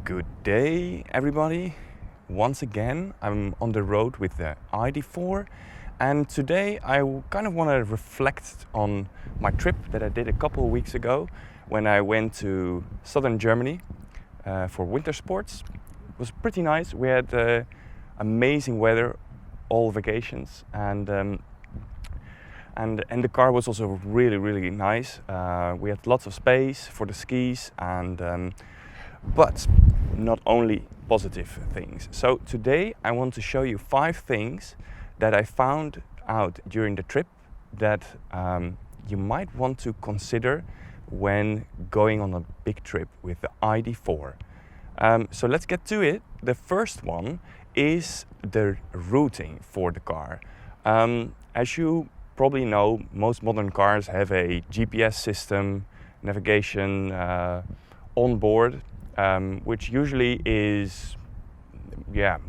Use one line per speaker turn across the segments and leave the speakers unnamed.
Good day, everybody. Once again, I'm on the road with the ID.4, and today I kind of want to reflect on my trip that I did a couple of weeks ago when I went to southern Germany for wintersports. It was pretty nice. We had amazing weather all vacations, and the car was also really nice. We had lots of space for the skis but not only positive things. So today I want to show you 5 things that I found out during the trip that you might want to consider when going on a big trip with the ID.4. So let's get to it. The first one is the routing for the car. As you probably know, most modern cars have a GPS system, navigation on board, which usually is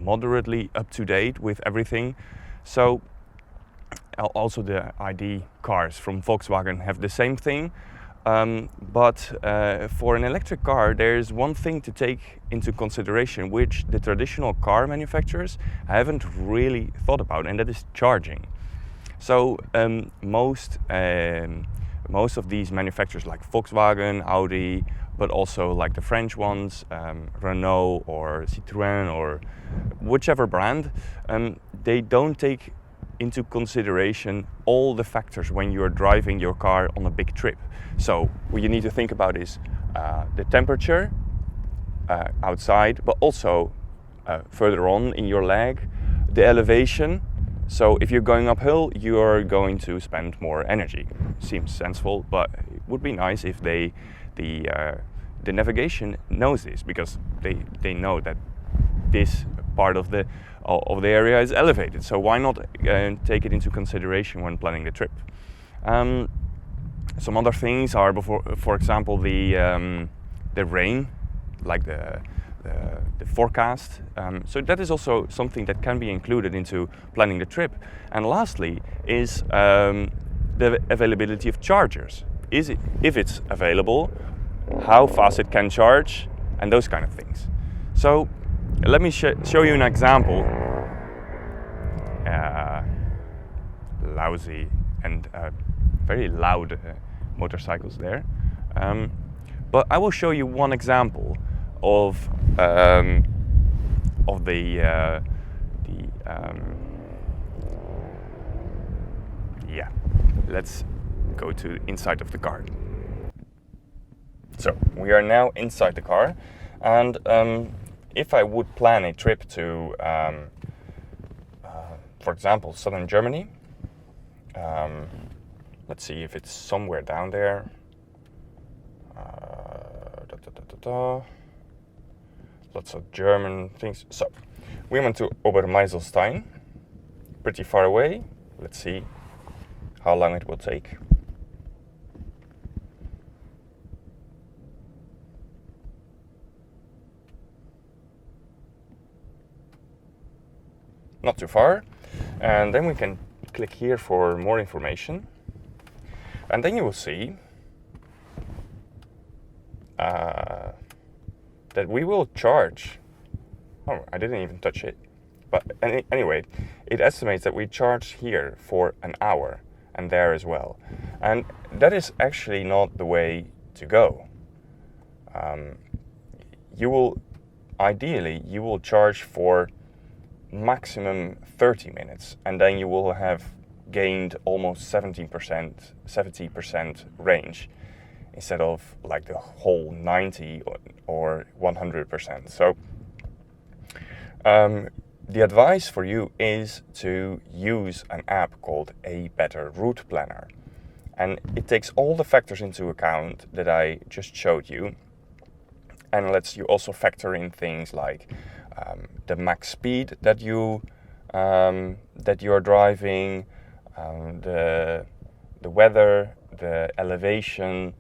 moderately up to date with everything. So also the ID cars from Volkswagen have the same thing. But for an electric car, there's one thing to take into consideration, which the traditional car manufacturers haven't really thought about, and that is charging. So most of these manufacturers, like Volkswagen, Audi, but also like the French ones, Renault or Citroën or whichever brand, they don't take into consideration all the factors when you're driving your car on a big trip. So what you need to think about is the temperature outside, but also further on in your leg, the elevation. So if you're going uphill, you're going to spend more energy. Seems sensible, but it would be nice if the navigation knows this, because they know that this part of the area is elevated. So why not take it into consideration when planning the trip? Some other things are, for example, the rain, like the forecast. So that is also something that can be included into planning the trip. And lastly is the availability of chargers. If it's available, how fast it can charge, and those kind of things. So let me show you an example. Lousy and very loud motorcycles there. But I will show you one example of let's go to inside of the car. So we are now inside the car, and if I would plan a trip to for example, southern Germany, let's see if it's somewhere down there. Lots of German things. So we went to Obermeiselstein, pretty far away. Let's see how long it will take. Not too far. And then we can click here for more information. And then you will see that we will charge. Oh, I didn't even touch it. But anyway, it estimates that we charge here for an hour and there as well. And that is actually not the way to go. Ideally, you will charge for maximum 30 minutes, and then you will have gained almost 70% range instead of like the whole 90 or 100%. So the advice for you is to use an app called A Better Route Planner, and it takes all the factors into account that I just showed you, and lets you also factor in things like the max speed that you are driving, the weather, the elevation.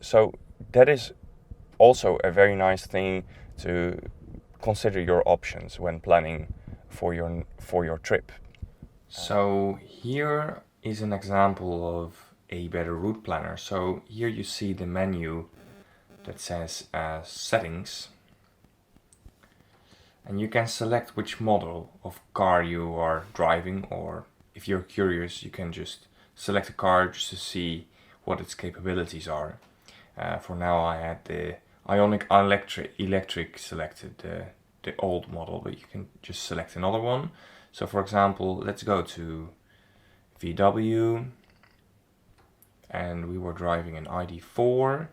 So that is also a very nice thing to consider your options when planning for your trip. So here is an example of a better route planner. So here you see the menu that says settings, and you can select which model of car you are driving, or if you're curious you can just select a car just to see what its capabilities are. For now I had the Ioniq electric selected, the old model, but you can just select another one. So for example, let's go to VW, and we were driving an ID.4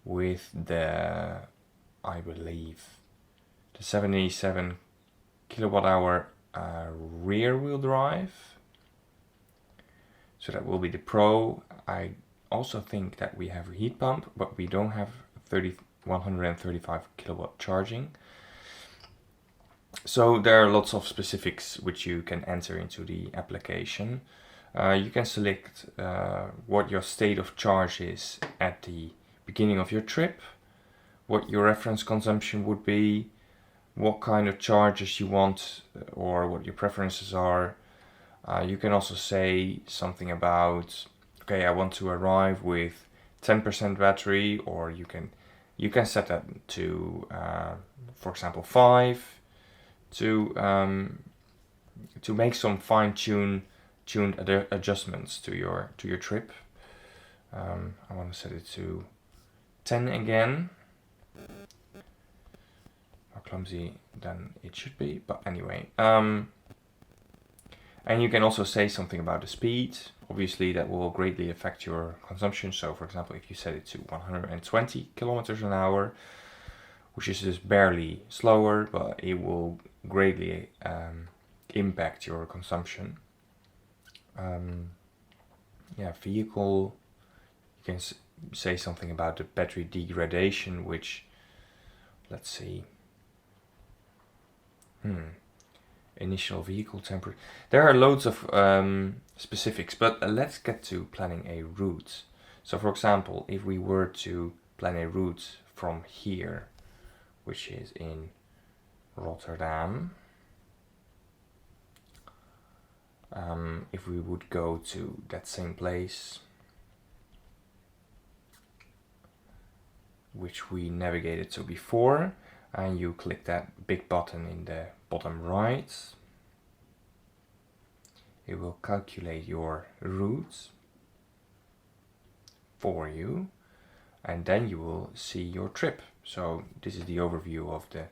with the, I believe, the 77 kilowatt hour rear wheel drive. So that will be the Pro. I also think that we have a heat pump, but we don't have 135 kilowatt charging. So there are lots of specifics which you can enter into the application. You can select what your state of charge is at the beginning of your trip, what your reference consumption would be, what kind of charges you want, or what your preferences are. You can also say something about, okay, I want to arrive with 10% battery, or you can set that to, for example, 5, to make some fine-tuned adjustments to your trip. I want to set it to 10 again. More clumsy than it should be, but anyway. And you can also say something about the speed. Obviously that will greatly affect your consumption. So for example, if you set it to 120 kilometers an hour, which is just barely slower, but it will greatly impact your consumption. Vehicle, you can say something about the battery degradation, which, let's see, initial vehicle temperature. There are loads of specifics, but let's get to planning a route. So for example, if we were to plan a route from here, which is in Rotterdam, if we would go to that same place, which we navigated to before, and you click that big button in the bottom right, it will calculate your route for you, and then you will see your trip. So this is the overview of the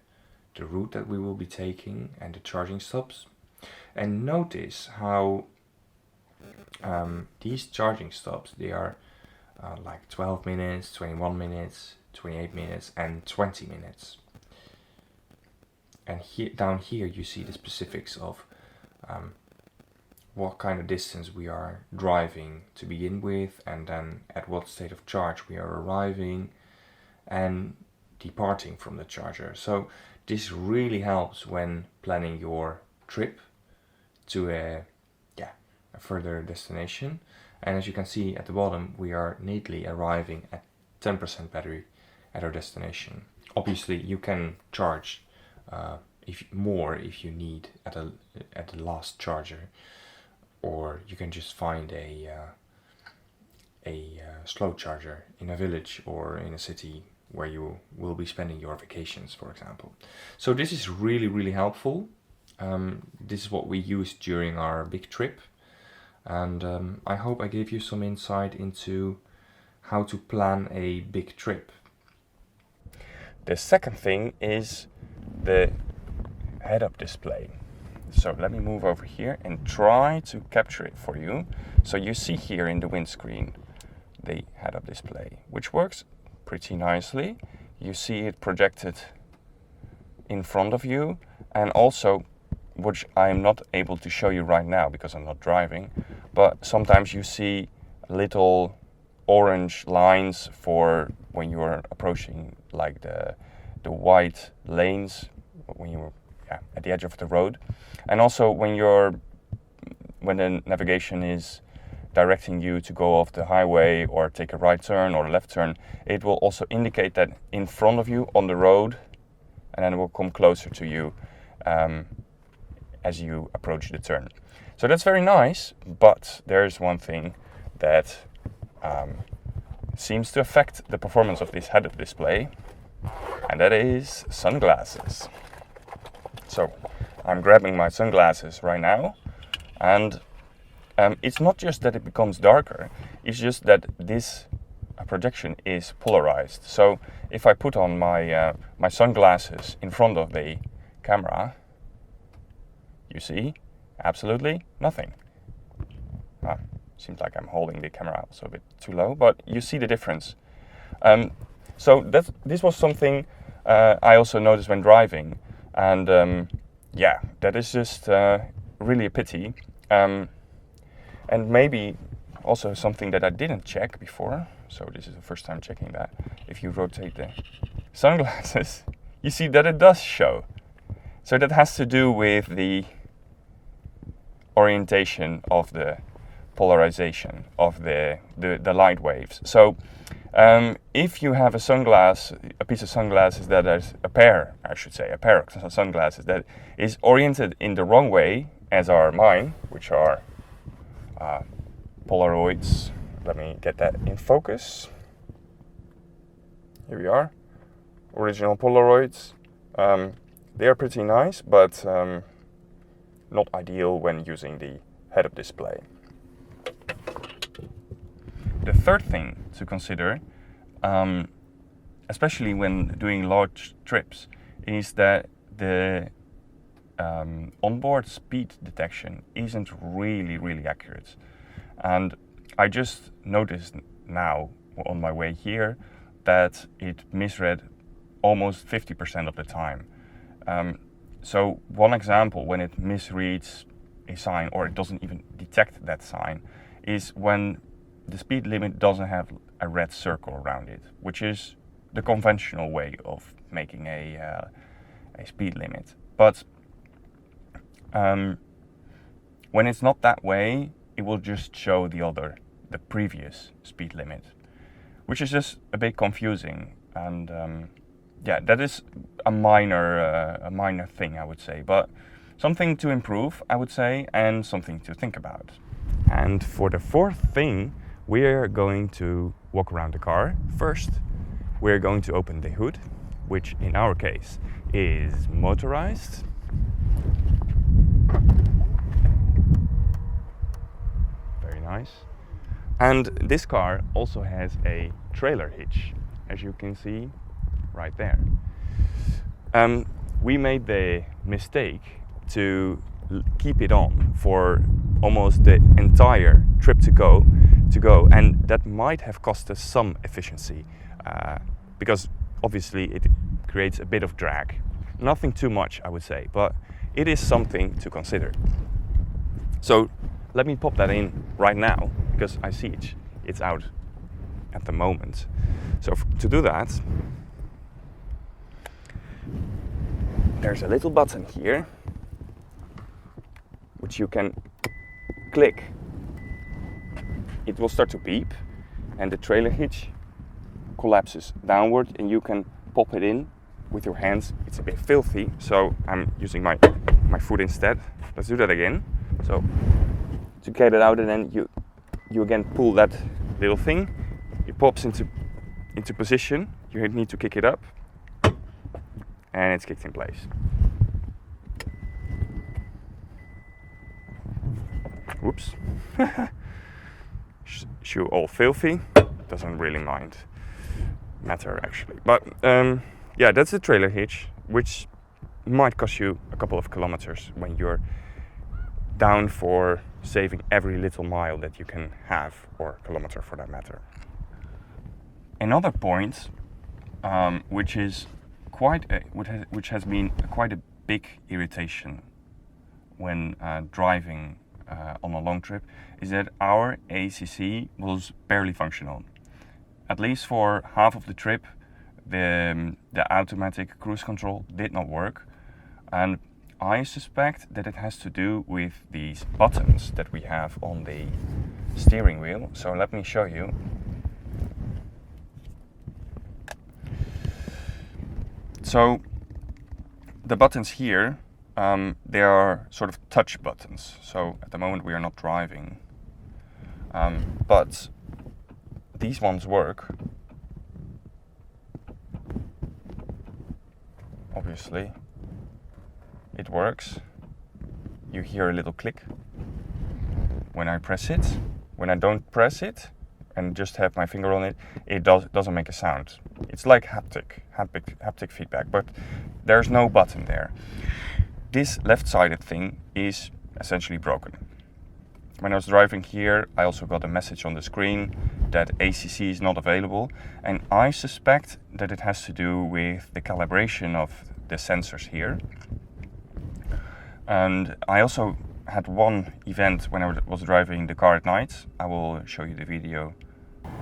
route that we will be taking and the charging stops. And notice how these charging stops, they are like 12 minutes, 21 minutes, 28 minutes and 20 minutes. And here, down here you see the specifics of what kind of distance we are driving to begin with, and then at what state of charge we are arriving and departing from the charger. So this really helps when planning your trip to a further destination. And as you can see at the bottom, we are neatly arriving at 10% battery at our destination. Obviously you can charge if you need at the last charger, or you can just find a slow charger in a village or in a city where you will be spending your vacations, for example. So this is really, really helpful. This is what we use during our big trip, and I hope I gave you some insight into how to plan a big trip. The second thing is the head-up display. So let me move over here and try to capture it for you. So you see here in the windscreen the head-up display, which works pretty nicely. You see it projected in front of you, and also, which I'm not able to show you right now because I'm not driving, but sometimes you see little orange lines for when you're approaching like the white lanes when you're at the edge of the road. And also when the navigation is directing you to go off the highway or take a right turn or a left turn, it will also indicate that in front of you on the road, and then it will come closer to you as you approach the turn. So that's very nice, but there's one thing that seems to affect the performance of this head-up display, and that is sunglasses. So I'm grabbing my sunglasses right now, and it's not just that it becomes darker, it's just that this projection is polarized. So if I put on my my sunglasses in front of the camera, you see absolutely nothing. Seems like I'm holding the camera also a bit too low, but you see the difference. So this was something I also noticed when driving, and yeah, that is just really a pity, and maybe also something that I didn't check before. So this is the first time checking that. If you rotate the sunglasses, you see that it does show. So that has to do with the orientation of the polarization of the light waves. So if you have a piece of sunglasses that is a pair of sunglasses that is oriented in the wrong way, as are mine, which are Polaroids. Let me get that in focus. Here we are, original Polaroids. They are pretty nice, but not ideal when using the head-up display. The third thing to consider, especially when doing large trips, is that the onboard speed detection isn't really accurate. And I just noticed now on my way here that it misread almost 50% of the time. So one example when it misreads a sign, or it doesn't even detect that sign, is when the speed limit doesn't have a red circle around it, which is the conventional way of making a speed limit. But when it's not that way, it will just show the previous speed limit, which is just a bit confusing. And yeah, that is a minor thing, I would say, but something to improve, I would say, and something to think about. And for the fourth thing, we're going to walk around the car. First, we're going to open the hood, which in our case is motorized. Very nice. And this car also has a trailer hitch, as you can see right there. We made the mistake to keep it on for almost the entire trip to go, and that might have cost us some efficiency, because obviously it creates a bit of drag. Nothing too much, I would say, but it is something to consider. So let me pop that in right now, because I see it's out at the moment. So to do that, there's a little button here which you can click. It will start to beep and the trailer hitch collapses downward, and you can pop it in with your hands. It's a bit filthy, so I'm using my foot instead. Let's do that again. So to get it out, and then you again pull that little thing. It pops into position. You need to kick it up, and it's kicked in place. Whoops. Shoe all filthy. Doesn't really matter actually. But yeah, that's the trailer hitch, which might cost you a couple of kilometers when you're down for saving every little mile that you can have, or kilometer for that matter. Another point, which has been quite a big irritation when driving on a long trip, is that our ACC was barely functional. At least for half of the trip, the automatic cruise control did not work, and I suspect that it has to do with these buttons that we have on the steering wheel. So let me show you. So the buttons here, they are sort of touch buttons. So at the moment we are not driving, but these ones work. Obviously, it works. You hear a little click when I press it. When I don't press it and just have my finger on it, it doesn't make a sound. It's like haptic feedback, but there's no button there. This left-sided thing is essentially broken. When I was driving here, I also got a message on the screen that ACC is not available, and I suspect that it has to do with the calibration of the sensors here. And I also had one event when I was driving the car at night. I will show you the video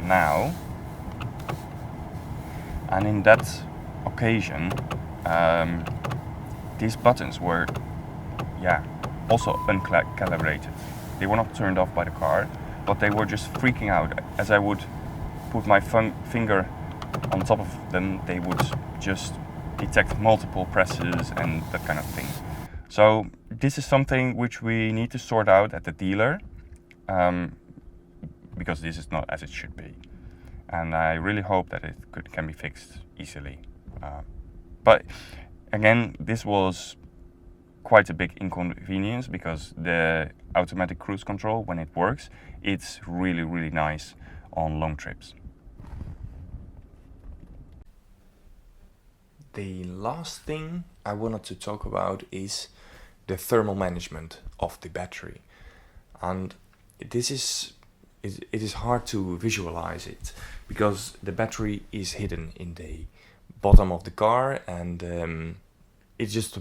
now. And in that occasion, these buttons were, also uncalibrated. They were not turned off by the car, but they were just freaking out. As I would put my finger on top of them, they would just detect multiple presses and that kind of thing. So this is something which we need to sort out at the dealer, because this is not as it should be. And I really hope that it can be fixed easily. But again, this was quite a big inconvenience, because the automatic cruise control, when it works, it's really, really nice on long trips. The last thing I wanted to talk about is the thermal management of the battery. And it is hard to visualize it, because the battery is hidden in the bottom of the car, and it's just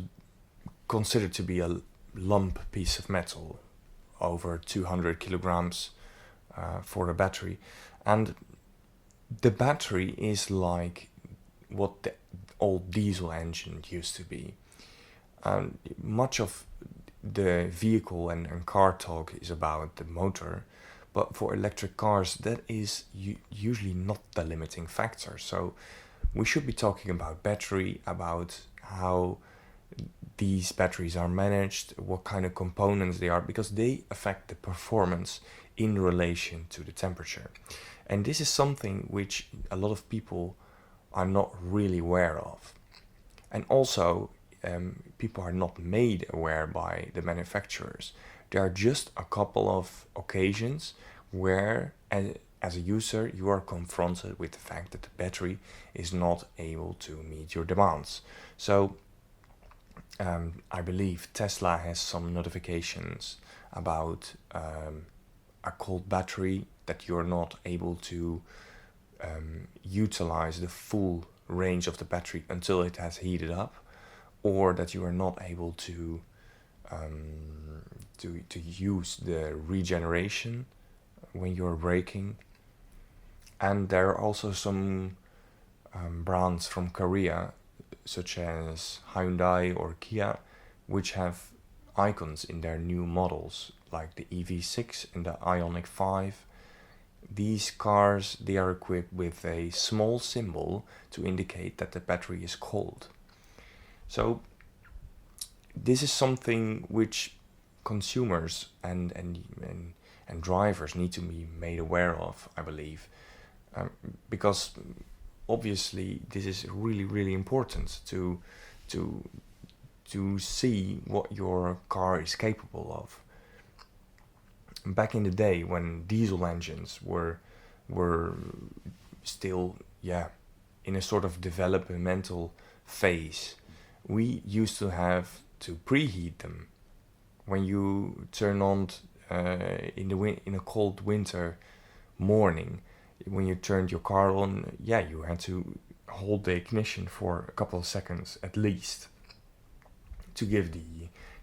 considered to be a lump piece of metal, over 200 kilograms for a battery. And the battery is like what the old diesel engine used to be. Much of the vehicle and car talk is about the motor, but for electric cars that is usually not the limiting factor. So we should be talking about battery, about how these batteries are managed, what kind of components they are, because they affect the performance in relation to the temperature. And this is something which a lot of people are not really aware of. And also, people are not made aware by the manufacturers. There are just a couple of occasions where, as a user, you are confronted with the fact that the battery is not able to meet your demands. So I believe Tesla has some notifications about a cold battery, that you're not able to utilize the full range of the battery until it has heated up, or that you are not able to use the regeneration when you're braking. And there are also some brands from Korea, such as Hyundai or Kia, which have icons in their new models, like the EV6 and the Ioniq 5. These cars, they are equipped with a small symbol to indicate that the battery is cold. So this is something which consumers and drivers need to be made aware of, I believe, because obviously this is really, really important to see what your car is capable of. Back in the day, when diesel engines were still in a sort of developmental phase, we used to have to preheat them. When you turn on in a cold winter morning, when you turned your car on, you had to hold the ignition for a couple of seconds at least to give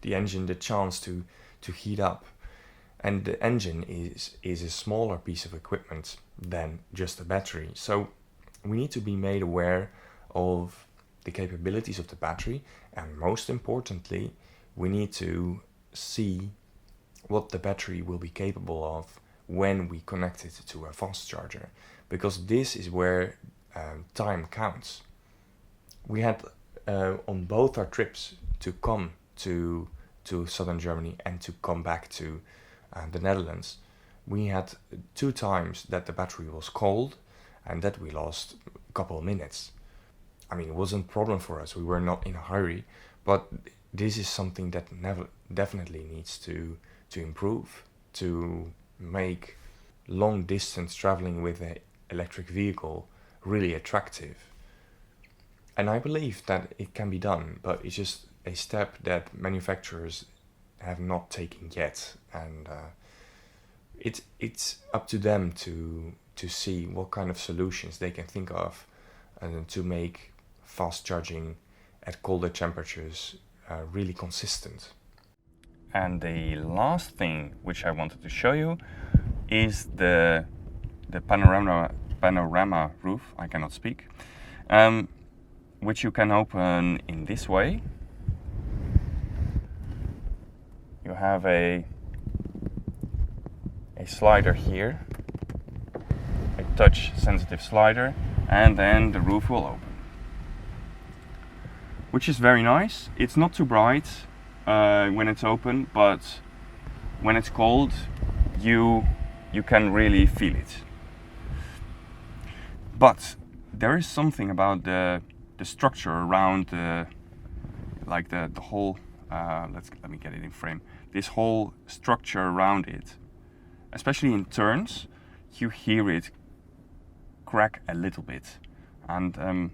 the engine the chance to heat up. And the engine is a smaller piece of equipment than just a battery. So we need to be made aware of the capabilities of the battery, and most importantly, we need to see what the battery will be capable of when we connect it to a fast charger, because this is where time counts. We had on both our trips to come to southern Germany and to come back to the Netherlands, We had 2 times that the battery was cold and that we lost a couple of minutes. I mean, it wasn't a problem for us. We were not in a hurry, but this is something that definitely needs to improve, to make long distance traveling with an electric vehicle really attractive. And I believe that it can be done, but it's just a step that manufacturers have not taken yet, and it's up to them to see what kind of solutions they can think of, and to make fast charging at colder temperatures really consistent. And the last thing which I wanted to show you is the panorama roof. I cannot speak. Which you can open in this way. You have a slider here, a touch sensitive slider, and then the roof will open, which is very nice. It's not too bright when it's open, but when it's cold you can really feel it. But there is something about the structure around the whole let me get it in frame. This whole structure around it, especially in turns, you hear it crack a little bit, and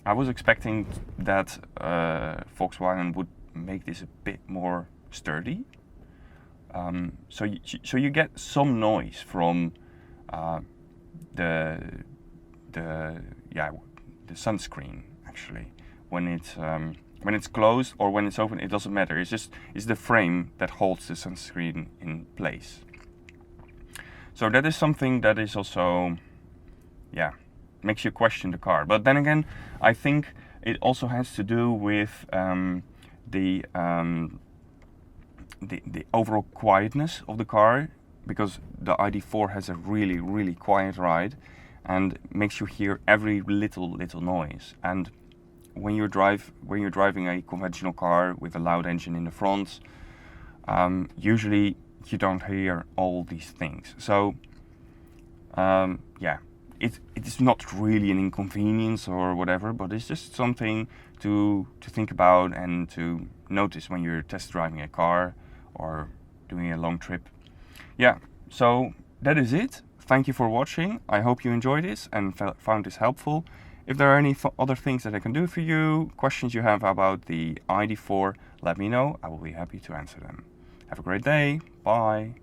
I was expecting that Volkswagen would make this a bit more sturdy. So you get some noise from the sunscreen actually when it's closed or when it's open. It doesn't matter. It's the frame that holds the sunscreen in place. So that is something that is also makes you question the car. But then again, I think it also has to do with the overall quietness of the car, because the ID.4 has a really quiet ride and makes you hear every little noise. And when you're driving a conventional car with a loud engine in the front, usually you don't hear all these things. So it is not really an inconvenience or whatever, but it's just something to think about and to notice when you're test driving a car or doing a long trip. So that is it. Thank you for watching. I hope you enjoyed this and found this helpful. If there are any other things that I can do for you, questions you have about the ID.4, let me know. I will be happy to answer them. Have a great day. Bye.